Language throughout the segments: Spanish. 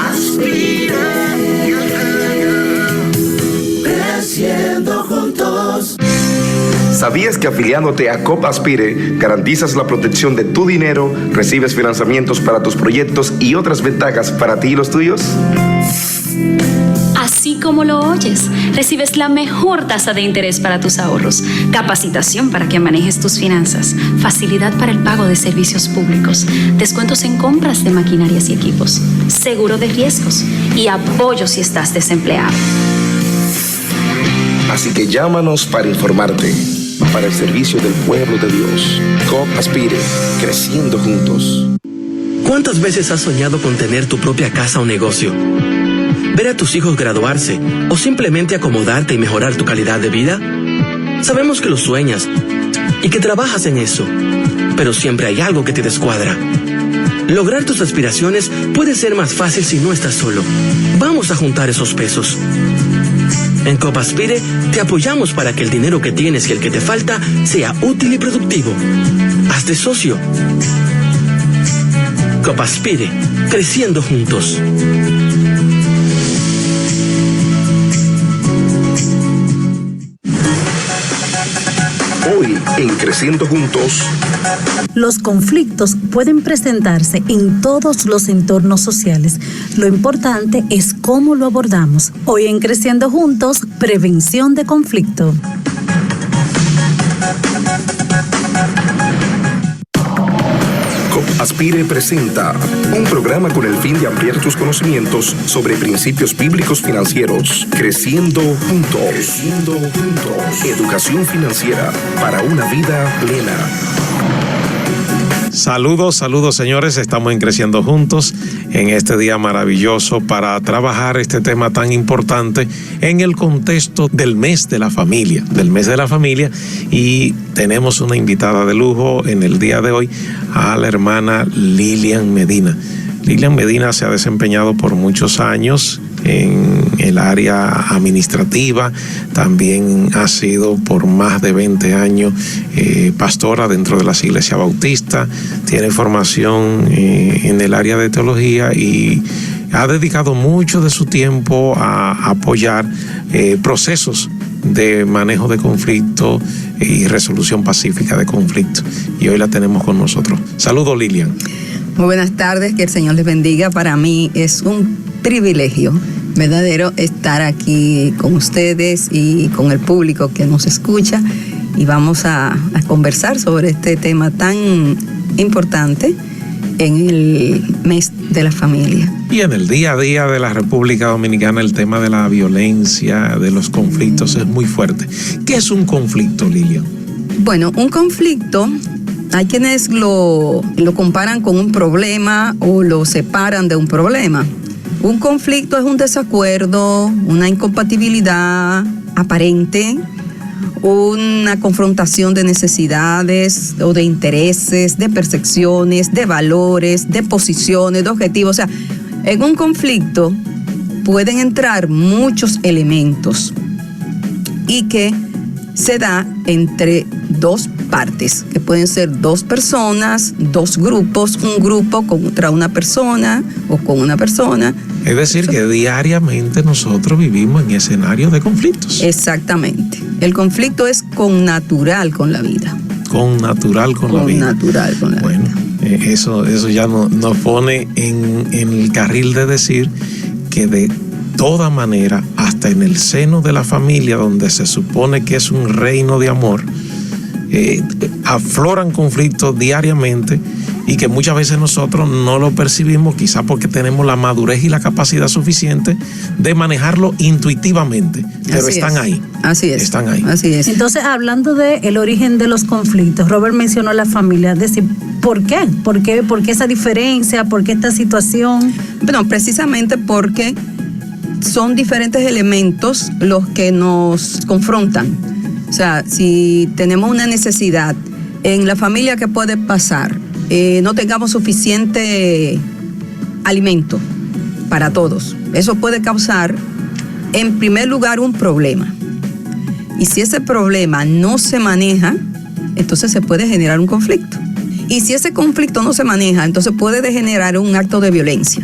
Aspire, creciendo juntos. ¿Sabías que afiliándote a COP Aspire garantizas la protección de tu dinero, recibes financiamientos para tus proyectos y otras ventajas para ti y los tuyos? Así como lo oyes, recibes la mejor tasa de interés para tus ahorros, capacitación para que manejes tus finanzas, facilidad para el pago de servicios públicos, descuentos en compras de maquinarias y equipos, seguro de riesgos y apoyo si estás desempleado. Así que llámanos para informarte. Para el servicio del pueblo de Dios. COP Aspire, creciendo juntos. ¿Cuántas veces has soñado con tener tu propia casa o negocio? ¿Ver a tus hijos graduarse o simplemente acomodarte y mejorar tu calidad de vida? Sabemos que lo sueñas y que trabajas en eso, pero siempre hay algo que te descuadra. Lograr tus aspiraciones puede ser más fácil si no estás solo. Vamos a juntar esos pesos. En COP Aspire te apoyamos para que el dinero que tienes y el que te falta sea útil y productivo. Hazte socio. COP Aspire, creciendo juntos. Hoy, en Creciendo Juntos, los conflictos pueden presentarse en todos los entornos sociales. Lo importante es cómo lo abordamos. Hoy en Creciendo Juntos, prevención de conflicto. COP Aspire presenta un programa con el fin de ampliar tus conocimientos sobre principios bíblicos financieros. Creciendo Juntos. Creciendo Juntos. Educación financiera para una vida plena. Saludos señores, estamos en Creciendo Juntos en este día maravilloso para trabajar este tema tan importante en el contexto del mes de la familia, y tenemos una invitada de lujo en el día de hoy a la hermana Lilian Medina. Lilian Medina se ha desempeñado por muchos años en el área administrativa, también ha sido por más de 20 años pastora dentro de las iglesias bautistas, tiene formación en el área de teología y ha dedicado mucho de su tiempo a apoyar procesos de manejo de conflicto y resolución pacífica de conflictos. Y hoy la tenemos con nosotros. Saludos, Lilian. Muy buenas tardes, que el Señor les bendiga. Para mí es un privilegio verdadero estar aquí con ustedes y con el público que nos escucha, y vamos a conversar sobre este tema tan importante en el mes de la familia. Y en el día a día de la República Dominicana el tema de la violencia, de los conflictos es muy fuerte. ¿Qué es un conflicto, Lilian? Bueno, un conflicto, hay quienes lo comparan con un problema o lo separan de un problema. Un conflicto es un desacuerdo, una incompatibilidad aparente, una confrontación de necesidades o de intereses, de percepciones, de valores, de posiciones, de objetivos. O sea, en un conflicto pueden entrar muchos elementos y que se da entre dos partes, que pueden ser dos personas, dos grupos, un grupo contra una persona o con una persona. Es decir, que diariamente nosotros vivimos en escenarios de conflictos. Exactamente. El conflicto es connatural con la vida. Connatural con la vida. Connatural con la vida. Bueno, eso ya nos pone en el carril de decir que de toda manera, hasta en el seno de la familia, donde se supone que es un reino de amor, afloran conflictos diariamente y que muchas veces nosotros no lo percibimos, quizás porque tenemos la madurez y la capacidad suficiente de manejarlo intuitivamente, pero están ahí. Así es. Están ahí. Así es. Entonces, hablando del origen de los conflictos, Robert mencionó la familia, es decir, ¿por qué? ¿Por qué esa diferencia? ¿Por qué esta situación? Bueno, precisamente porque son diferentes elementos los que nos confrontan. O sea, si tenemos una necesidad en la familia, ¿qué puede pasar? No tengamos suficiente alimento para todos. Eso puede causar, en primer lugar, un problema. Y si ese problema no se maneja, entonces se puede generar un conflicto. Y si ese conflicto no se maneja, entonces puede degenerar un acto de violencia.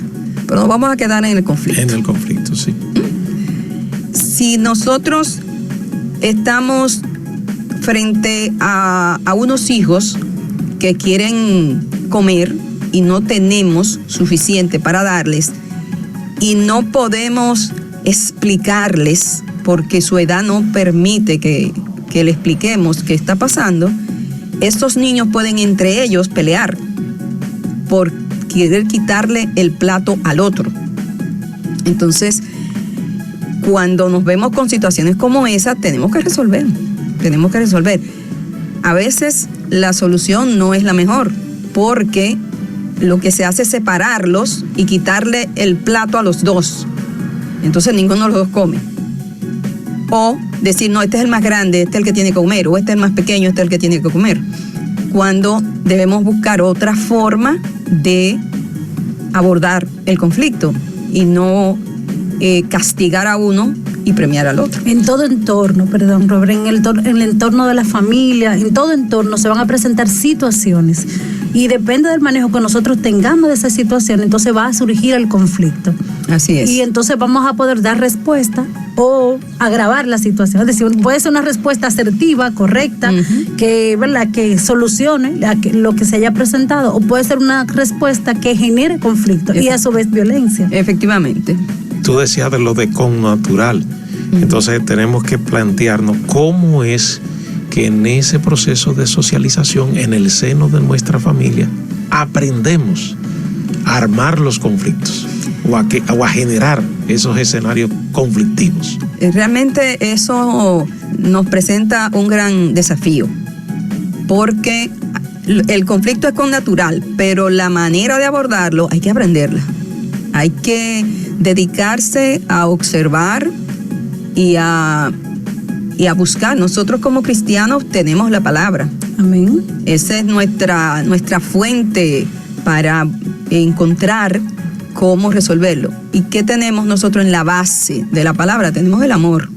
pero nos vamos a quedar en el conflicto. En el conflicto, sí. Si nosotros estamos frente a unos hijos que quieren comer y no tenemos suficiente para darles y no podemos explicarles porque su edad no permite que le expliquemos qué está pasando, estos niños pueden entre ellos pelear por querer quitarle el plato al otro. Entonces, cuando nos vemos con situaciones como esa, tenemos que resolver. A veces la solución no es la mejor, porque lo que se hace es separarlos y quitarle el plato a los dos. Entonces ninguno de los dos come. O decir, no, este es el más grande, este es el que tiene que comer, o este es el más pequeño, este es el que tiene que comer. Cuando debemos buscar otra forma de abordar el conflicto y no castigar a uno y premiar al otro. En todo entorno, perdón, Robert, en el entorno de la familia, en todo entorno se van a presentar situaciones y depende del manejo que nosotros tengamos de esa situación, entonces va a surgir el conflicto. Así es. Y entonces vamos a poder dar respuesta o agravar la situación. Es decir, puede ser una respuesta asertiva, correcta, ¿verdad?, que solucione lo que se haya presentado, o puede ser una respuesta que genere conflicto y a su vez violencia. Efectivamente. Tú decías de lo de connatural. Entonces tenemos que plantearnos cómo es que en ese proceso de socialización en el seno de nuestra familia aprendemos a armar los conflictos o a generar esos escenarios conflictivos. Realmente eso nos presenta un gran desafío, porque el conflicto es connatural, pero la manera de abordarlo hay que aprenderla. Hay que dedicarse a observar y a buscar. Nosotros como cristianos tenemos la palabra. Amén. Esa es nuestra fuente para encontrar cómo resolverlo. ¿Y qué tenemos nosotros en la base de la palabra? Tenemos el amor.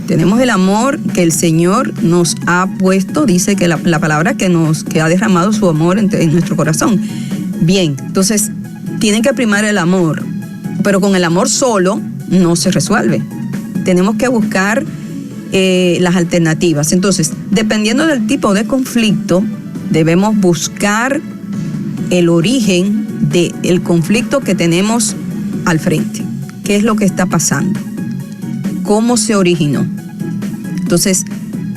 Tenemos el amor que el Señor nos ha puesto, dice que la palabra que ha derramado su amor en nuestro corazón. Bien, entonces tienen que primar el amor, pero con el amor solo no se resuelve. Tenemos que buscar las alternativas. Entonces, dependiendo del tipo de conflicto, debemos buscar el origen del conflicto que tenemos al frente. ¿Qué es lo que está pasando? ¿Cómo se originó? Entonces,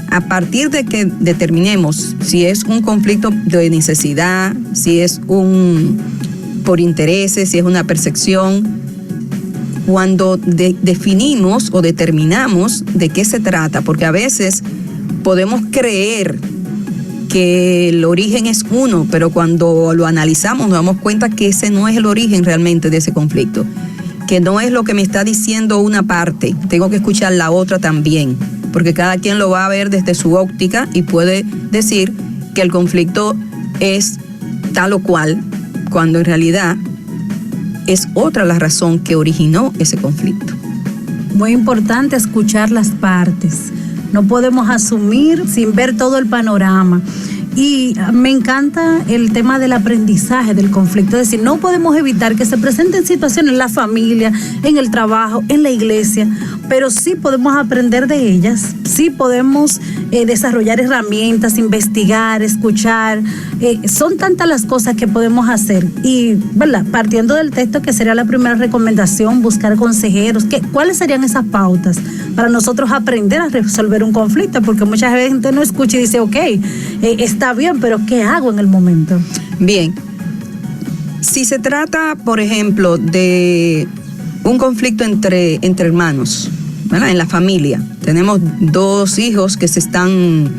a partir de que determinemos si es un conflicto de necesidad, si es por intereses, si es una percepción, cuando definimos o determinamos de qué se trata, porque a veces podemos creer que el origen es uno, pero cuando lo analizamos nos damos cuenta que ese no es el origen realmente de ese conflicto, que no es lo que me está diciendo una parte, tengo que escuchar la otra también, porque cada quien lo va a ver desde su óptica y puede decir que el conflicto es tal o cual, cuando en realidad es otra la razón que originó ese conflicto. Muy importante escuchar las partes. No podemos asumir sin ver todo el panorama. Y me encanta el tema del aprendizaje del conflicto, es decir, no podemos evitar que se presenten situaciones en la familia, en el trabajo, en la iglesia, pero sí podemos aprender de ellas, sí podemos desarrollar herramientas, investigar, escuchar, son tantas las cosas que podemos hacer y, ¿verdad?, partiendo del texto que sería la primera recomendación, buscar consejeros, ¿cuáles serían esas pautas para nosotros aprender a resolver un conflicto? Porque mucha gente no escucha y dice, ok, está bien, pero ¿qué hago en el momento? Bien, si se trata, por ejemplo, de un conflicto entre hermanos, ¿verdad?, en la familia, tenemos dos hijos que se están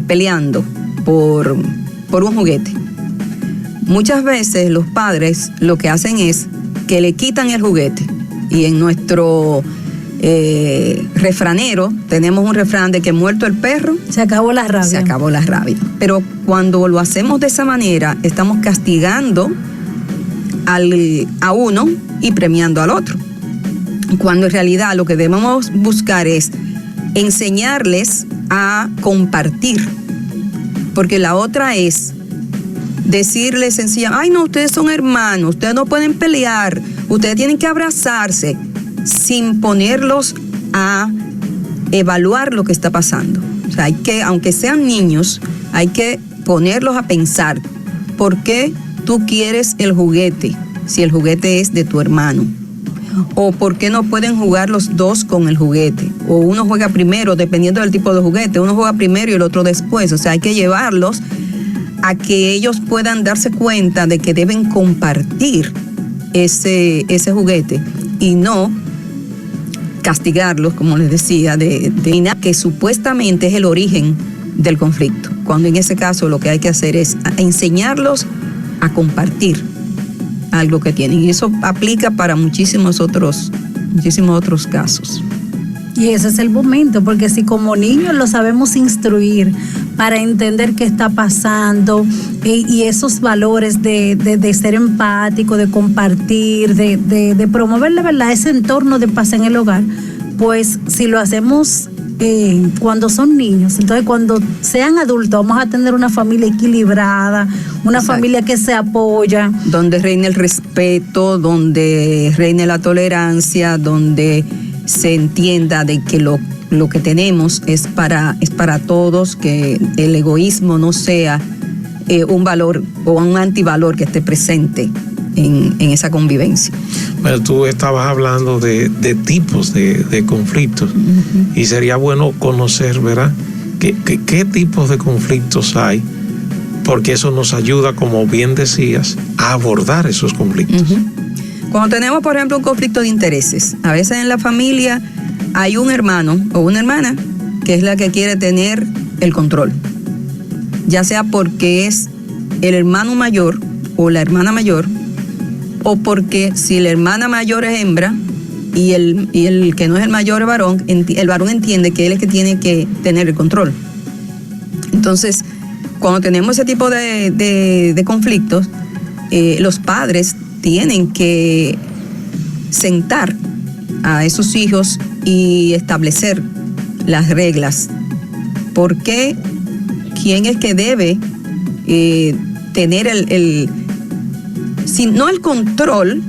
peleando por un juguete. Muchas veces los padres lo que hacen es que le quitan el juguete, y en nuestro refranero tenemos un refrán de que muerto el perro se acabó la rabia. Se acabó la rabia. Pero cuando lo hacemos de esa manera, estamos castigando a uno y premiando al otro. Cuando en realidad lo que debemos buscar es enseñarles a compartir. Porque la otra es decirles sencillamente, ay no, ustedes son hermanos, ustedes no pueden pelear, ustedes tienen que abrazarse, sin ponerlos a evaluar lo que está pasando. O sea, hay que, aunque sean niños, hay que ponerlos a pensar, ¿por qué tú quieres el juguete si el juguete es de tu hermano? ¿O por qué no pueden jugar los dos con el juguete? O uno juega primero, dependiendo del tipo de juguete, uno juega primero y el otro después. O sea, hay que llevarlos a que ellos puedan darse cuenta de que deben compartir ese juguete y no castigarlos, como les decía, de que supuestamente es el origen del conflicto, cuando en ese caso lo que hay que hacer es enseñarlos a compartir algo que tienen, y eso aplica para muchísimos otros casos. Y ese es el momento, porque si como niños lo sabemos instruir para entender qué está pasando y esos valores de ser empático, de compartir, de promover la verdad, ese entorno de paz en el hogar, pues si lo hacemos cuando son niños, entonces cuando sean adultos vamos a tener una familia equilibrada, una Exacto. familia que se apoya, donde reine el respeto, donde reine la tolerancia, donde se entienda de que lo que tenemos es para todos, que el egoísmo no sea un valor o un antivalor que esté presente en esa convivencia. Bueno, tú estabas hablando de tipos de conflictos, uh-huh. Y sería bueno conocer, ¿verdad?, qué tipos de conflictos hay, porque eso nos ayuda, como bien decías, a abordar esos conflictos. Uh-huh. Cuando tenemos, por ejemplo, un conflicto de intereses, a veces en la familia hay un hermano o una hermana que es la que quiere tener el control, ya sea porque es el hermano mayor o la hermana mayor, o porque si la hermana mayor es hembra y el que no es el mayor es varón, el varón entiende que él es que tiene que tener el control. Entonces, cuando tenemos ese tipo de conflictos, los padres tienen que sentar a esos hijos y establecer las reglas. ¿Por qué? ¿Quién es que debe tener no el control,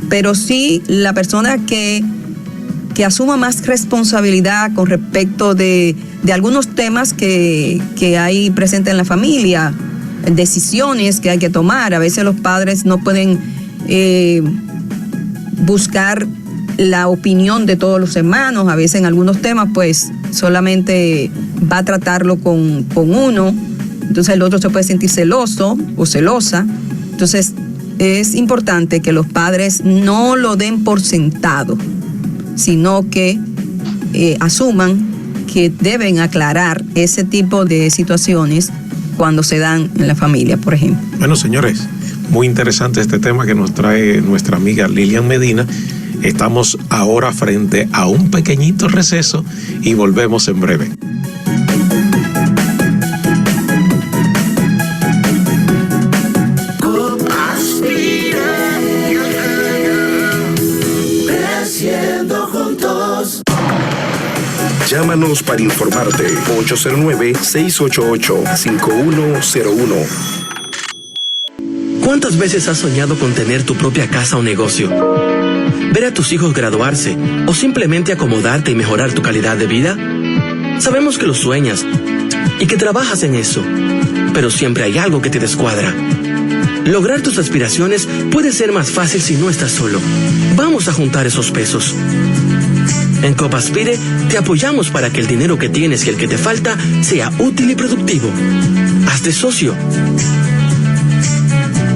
pero sí la persona que asuma más responsabilidad con respecto de algunos temas que hay presentes en la familia, decisiones que hay que tomar? A veces los padres no pueden buscar la opinión de todos los hermanos, a veces en algunos temas pues solamente va a tratarlo con uno, entonces el otro se puede sentir celoso o celosa. Entonces es importante que los padres no lo den por sentado, sino que asuman que deben aclarar ese tipo de situaciones cuando se dan en la familia, por ejemplo. Bueno, señores, muy interesante este tema que nos trae nuestra amiga Lilian Medina. Estamos ahora frente a un pequeñito receso y volvemos en breve. Llámanos para informarte. 809-688-5101. ¿Cuántas veces has soñado con tener tu propia casa o negocio? ¿Ver a tus hijos graduarse o simplemente acomodarte y mejorar tu calidad de vida? Sabemos que lo sueñas y que trabajas en eso, pero siempre hay algo que te descuadra. Lograr tus aspiraciones puede ser más fácil si no estás solo. Vamos a juntar esos pesos. En Copaspire te apoyamos para que el dinero que tienes y el que te falta sea útil y productivo. Hazte socio.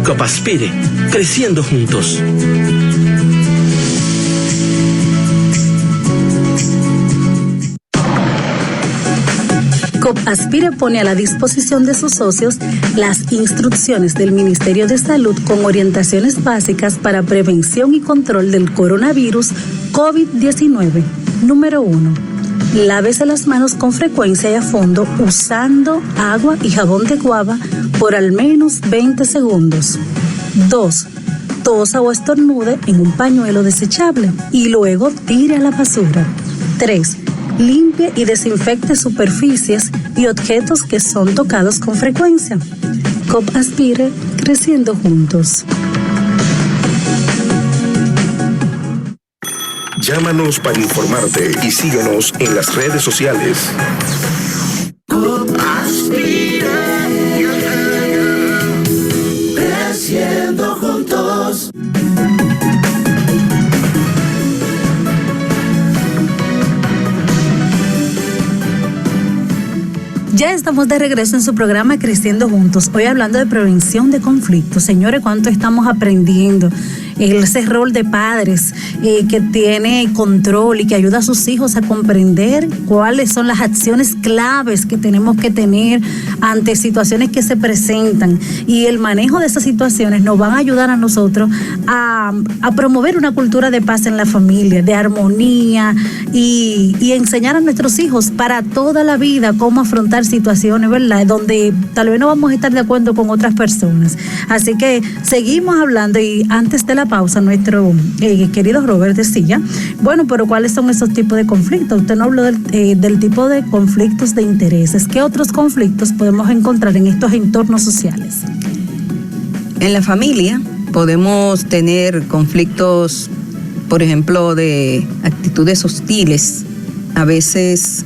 Copaspire, creciendo juntos. Copaspire pone a la disposición de sus socios las instrucciones del Ministerio de Salud con orientaciones básicas para prevención y control del coronavirus COVID-19. Número 1. Lávese las manos con frecuencia y a fondo usando agua y jabón de guava por al menos 20 segundos. 2. Tosa o estornude en un pañuelo desechable y luego tire a la basura. 3. Limpie y desinfecte superficies y objetos que son tocados con frecuencia. COP Aspire, creciendo juntos. Llámanos para informarte y síguenos en las redes sociales. Creciendo juntos. Ya estamos de regreso en su programa Creciendo Juntos, hoy hablando de prevención de conflictos. Señores, ¿cuánto estamos aprendiendo? Ese rol de padres que tiene control y que ayuda a sus hijos a comprender cuáles son las acciones claves que tenemos que tener ante situaciones que se presentan, y el manejo de esas situaciones nos van a ayudar a nosotros a promover una cultura de paz en la familia, de armonía, y enseñar a nuestros hijos para toda la vida cómo afrontar situaciones, ¿verdad?, donde tal vez no vamos a estar de acuerdo con otras personas. Así que seguimos hablando, y antes de la pausa, nuestro querido Robert decía, bueno, pero ¿cuáles son esos tipos de conflictos? Usted no habló del tipo de conflictos de intereses. ¿Qué otros conflictos podemos encontrar en estos entornos sociales? En la familia podemos tener conflictos, por ejemplo, de actitudes hostiles. A veces,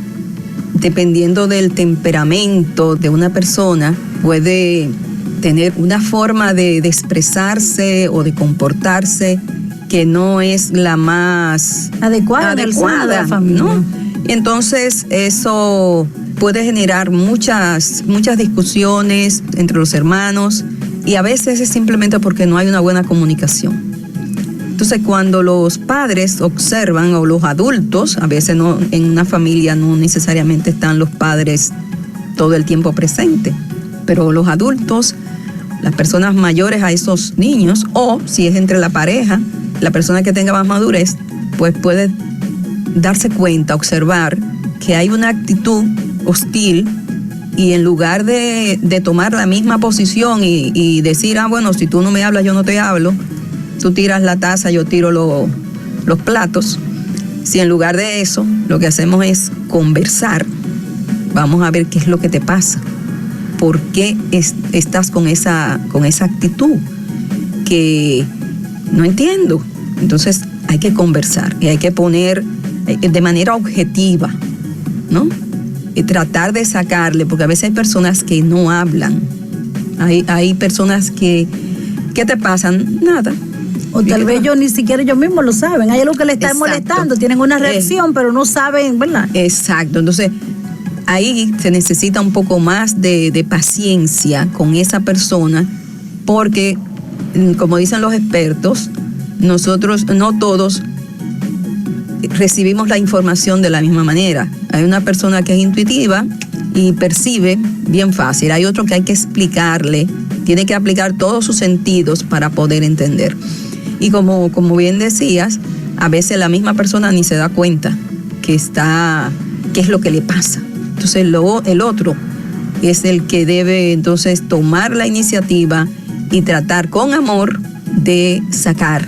dependiendo del temperamento de una persona, puede tener una forma de expresarse o de comportarse que no es la más adecuada de la familia, ¿no? Entonces eso puede generar muchas discusiones entre los hermanos, y a veces es simplemente porque no hay una buena comunicación. Entonces, cuando los padres observan, o los adultos, a veces no, en una familia no necesariamente están los padres todo el tiempo presentes, pero los adultos, las personas mayores a esos niños, o si es entre la pareja, la persona que tenga más madurez, pues puede darse cuenta, observar que hay una actitud hostil, y en lugar de tomar la misma posición y decir, bueno, si tú no me hablas, yo no te hablo, tú tiras la taza, yo tiro los platos. Si en lugar de eso, lo que hacemos es conversar, vamos a ver qué es lo que te pasa. ¿Por qué estás con esa actitud? Que no entiendo. Entonces hay que conversar y hay que poner de manera objetiva, ¿no? Y tratar de sacarle, porque a veces hay personas que no hablan. Hay personas que, ¿qué te pasan? Nada. O tal vez ni siquiera ellos mismos lo saben. Hay algo que le está molestando, tienen una reacción, pero no saben, ¿verdad? Exacto. Entonces, ahí se necesita un poco más de paciencia con esa persona, porque, como dicen los expertos, nosotros no todos recibimos la información de la misma manera. Hay una persona que es intuitiva y percibe bien fácil. Hay otro que hay que explicarle, tiene que aplicar todos sus sentidos para poder entender. Y como bien decías, a veces la misma persona ni se da cuenta qué es lo que le pasa. Entonces el otro es el que debe entonces tomar la iniciativa y tratar con amor de sacar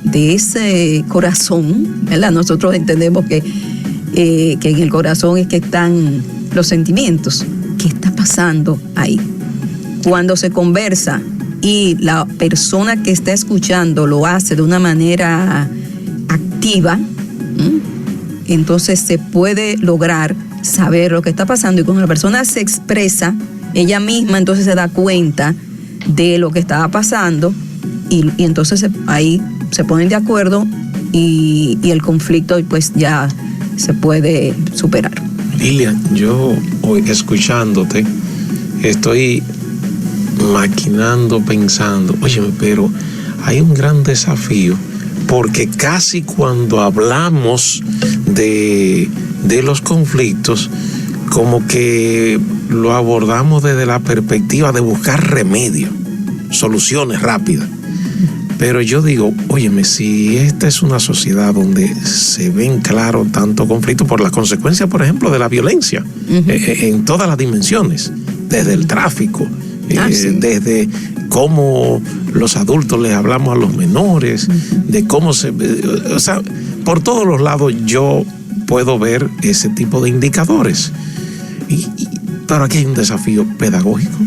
de ese corazón, ¿verdad? Nosotros entendemos que en el corazón es que están los sentimientos. ¿Qué está pasando ahí? Cuando se conversa y la persona que está escuchando lo hace de una manera activa, entonces se puede lograr saber lo que está pasando, y cuando la persona se expresa, ella misma entonces se da cuenta de lo que estaba pasando, y entonces ahí se ponen de acuerdo y el conflicto pues ya se puede superar. Lilian, yo hoy escuchándote estoy maquinando, pensando, óyeme, pero hay un gran desafío, porque casi cuando hablamos de los conflictos, como que lo abordamos desde la perspectiva de buscar remedios, soluciones rápidas. Pero yo digo, óyeme, si esta es una sociedad donde se ven claro tanto conflicto por las consecuencias, por ejemplo, de la violencia, en todas las dimensiones, desde el tráfico, sí, desde cómo los adultos les hablamos a los menores, de cómo o sea, por todos los lados yo puedo ver ese tipo de indicadores. Pero aquí hay un desafío pedagógico.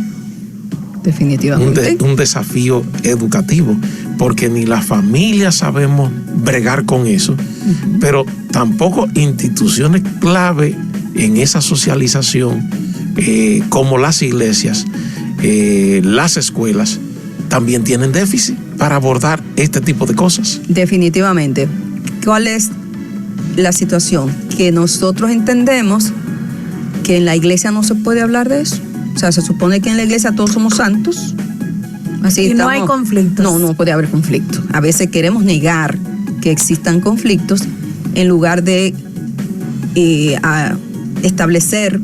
Definitivamente. Un desafío educativo, porque ni la familia sabemos bregar con eso, pero tampoco instituciones clave en esa socialización, como las iglesias, las escuelas, también tienen déficit para abordar este tipo de cosas. Definitivamente. ¿Cuál es la situación? Que nosotros entendemos que en la iglesia no se puede hablar de eso. O sea, se supone que en la iglesia todos somos santos. Así y no hay conflictos. No puede haber conflictos. A veces queremos negar que existan conflictos en lugar de establecer,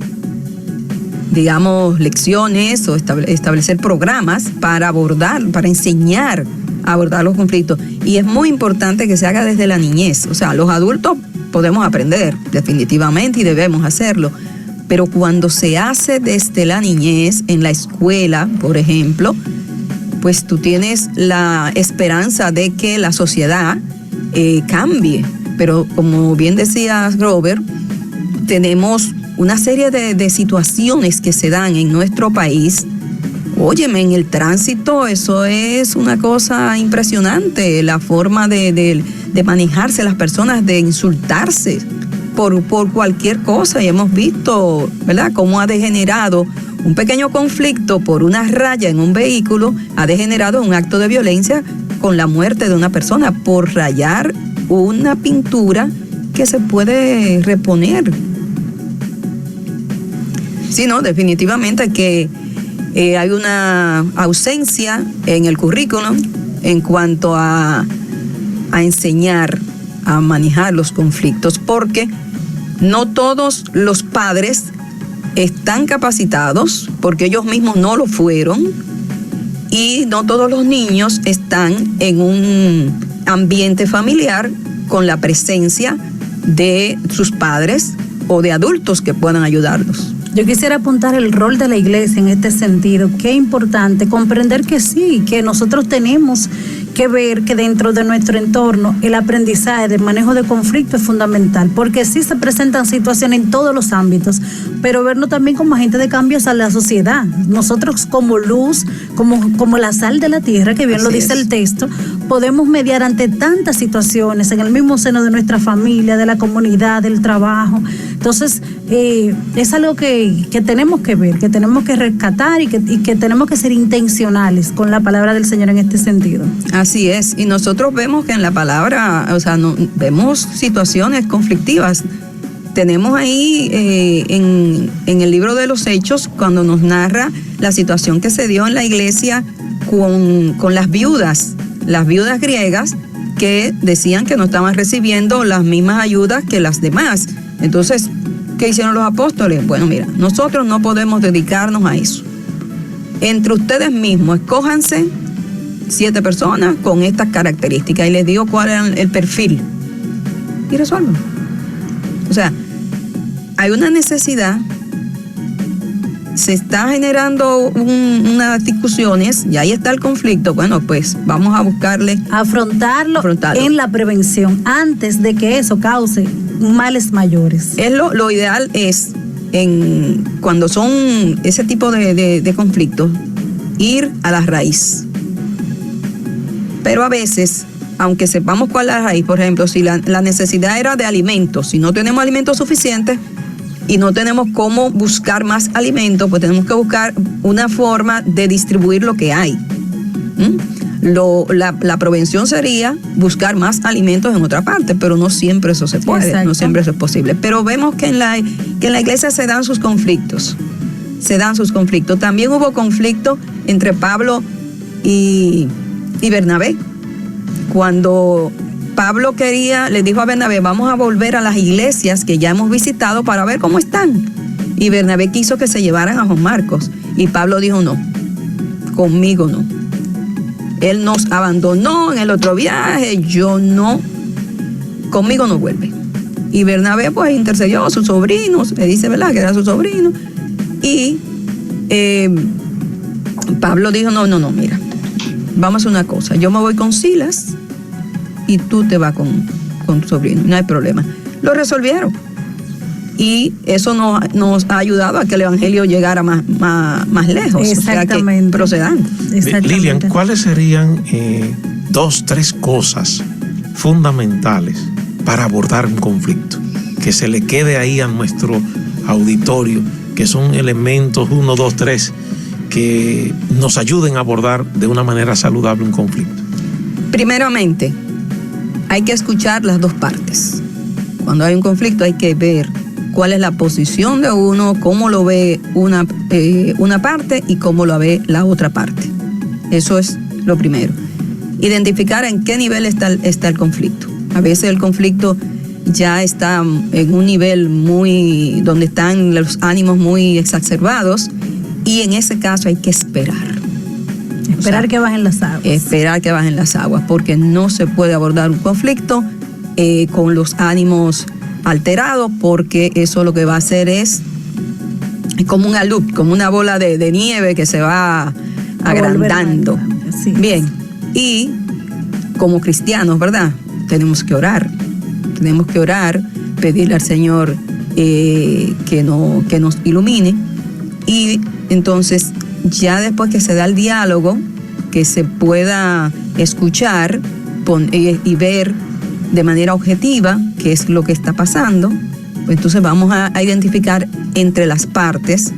digamos, lecciones o establecer programas para enseñar a abordar los conflictos. Y es muy importante que se haga desde la niñez. O sea, los adultos podemos aprender, definitivamente, y debemos hacerlo. Pero cuando se hace desde la niñez, en la escuela, por ejemplo, pues tú tienes la esperanza de que la sociedad cambie. Pero como bien decía Robert, tenemos una serie de situaciones que se dan en nuestro país. Óyeme, en el tránsito eso es una cosa impresionante, la forma de manejarse las personas, de insultarse por cualquier cosa, y hemos visto, ¿verdad?, cómo ha degenerado un pequeño conflicto por una raya en un vehículo, ha degenerado un acto de violencia con la muerte de una persona por rayar una pintura que se puede reponer. Sí, no, definitivamente que hay una ausencia en el currículum en cuanto a enseñar a manejar los conflictos, porque no todos los padres están capacitados, porque ellos mismos no lo fueron, y no todos los niños están en un ambiente familiar con la presencia de sus padres o de adultos que puedan ayudarlos. Yo quisiera apuntar el rol de la iglesia en este sentido. Qué importante comprender que sí, que nosotros tenemos que ver que dentro de nuestro entorno el aprendizaje del manejo de conflicto es fundamental, porque sí se presentan situaciones en todos los ámbitos, pero vernos también como agentes de cambios a la sociedad. Nosotros como luz, como la sal de la tierra, que bien lo dice el texto, podemos mediar ante tantas situaciones en el mismo seno de nuestra familia, de la comunidad, del trabajo. Entonces, es algo que tenemos que ver, que tenemos que rescatar y que tenemos que ser intencionales con la palabra del Señor en este sentido. Así es, y nosotros vemos que en la palabra, o sea, vemos situaciones conflictivas. Tenemos ahí en el libro de los Hechos, cuando nos narra la situación que se dio en la iglesia con las viudas griegas, que decían que no estaban recibiendo las mismas ayudas que las demás. Entonces, ¿qué hicieron los apóstoles? Bueno, mira, nosotros no podemos dedicarnos a eso. Entre ustedes mismos, escójanse 7 personas con estas características, y les digo cuál era el perfil, y resuelvan. O sea, hay una necesidad, se está generando unas discusiones y ahí está el conflicto. Bueno, pues vamos a buscarle afrontarlo en la prevención antes de que eso cause males mayores. Lo ideal es, cuando son ese tipo de conflictos, ir a la raíz. Pero a veces, aunque sepamos cuál es la raíz, por ejemplo, si la necesidad era de alimentos, si no tenemos alimentos suficientes y no tenemos cómo buscar más alimentos, pues tenemos que buscar una forma de distribuir lo que hay. La prevención sería buscar más alimentos en otra parte, pero no siempre eso se puede. Exacto. No siempre eso es posible. Pero vemos que en la iglesia se dan sus conflictos. También hubo conflicto entre Pablo y Bernabé. Cuando Pablo le dijo a Bernabé, vamos a volver a las iglesias que ya hemos visitado para ver cómo están. Y Bernabé quiso que se llevaran a Juan Marcos. Y Pablo dijo, no, conmigo no. Él nos abandonó en el otro viaje, yo no, conmigo no vuelve. Y Bernabé pues intercedió a sus sobrinos, le dice, ¿verdad?, que era su sobrino. Y Pablo dijo, no, mira, vamos a hacer una cosa, yo me voy con Silas y tú te vas con tu sobrino, no hay problema. Lo resolvieron. y eso nos ha ayudado a que el Evangelio llegara más lejos. Exactamente. O sea, que procedan. Lilian, ¿cuáles serían 2, 3 cosas fundamentales para abordar un conflicto? Que se le quede ahí a nuestro auditorio, que son elementos 1, 2, 3 que nos ayuden a abordar de una manera saludable un conflicto. Primeramente, hay que escuchar las dos partes. Cuando hay un conflicto hay que ver cuál es la posición de uno, cómo lo ve una parte y cómo lo ve la otra parte. Eso es lo primero. Identificar en qué nivel está el conflicto. A veces el conflicto ya está en un nivel donde están los ánimos muy exacerbados, y en ese caso hay que esperar. Esperar que bajen las aguas. Esperar que bajen las aguas, porque no se puede abordar un conflicto con los ánimos alterados, porque eso lo que va a hacer es como una loop, como una bola de nieve que se va agrandando. Sí. Bien, y como cristianos, ¿verdad? Tenemos que orar, pedirle al Señor que nos ilumine, y entonces ya después que se da el diálogo, que se pueda escuchar y ver de manera objetiva qué es lo que está pasando, pues entonces vamos a identificar entre las partes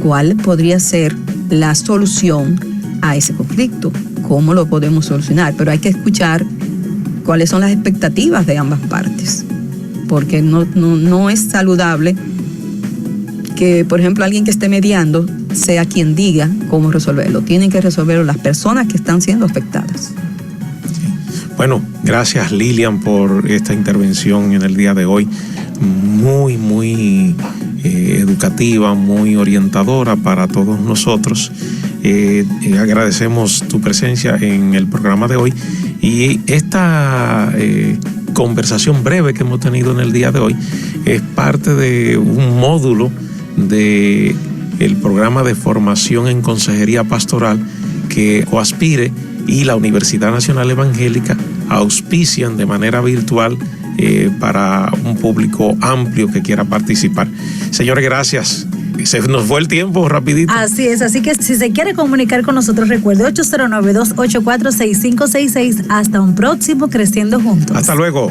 cuál podría ser la solución a ese conflicto, cómo lo podemos solucionar, pero hay que escuchar cuáles son las expectativas de ambas partes, porque no es saludable que, por ejemplo, alguien que esté mediando sea quien diga cómo resolverlo. Tienen que resolverlo las personas que están siendo afectadas. Bueno, gracias Lilian por esta intervención en el día de hoy, muy, muy educativa, muy orientadora para todos nosotros. Agradecemos tu presencia en el programa de hoy, y esta conversación breve que hemos tenido en el día de hoy es parte de un módulo de el programa de formación en consejería pastoral que Coaspire y la Universidad Nacional Evangélica auspician de manera virtual para un público amplio que quiera participar. Señores, gracias. Se nos fue el tiempo rapidito. Así es, así que si se quiere comunicar con nosotros, recuerde 809-284-6566. Hasta un próximo Creciendo Juntos. Hasta luego.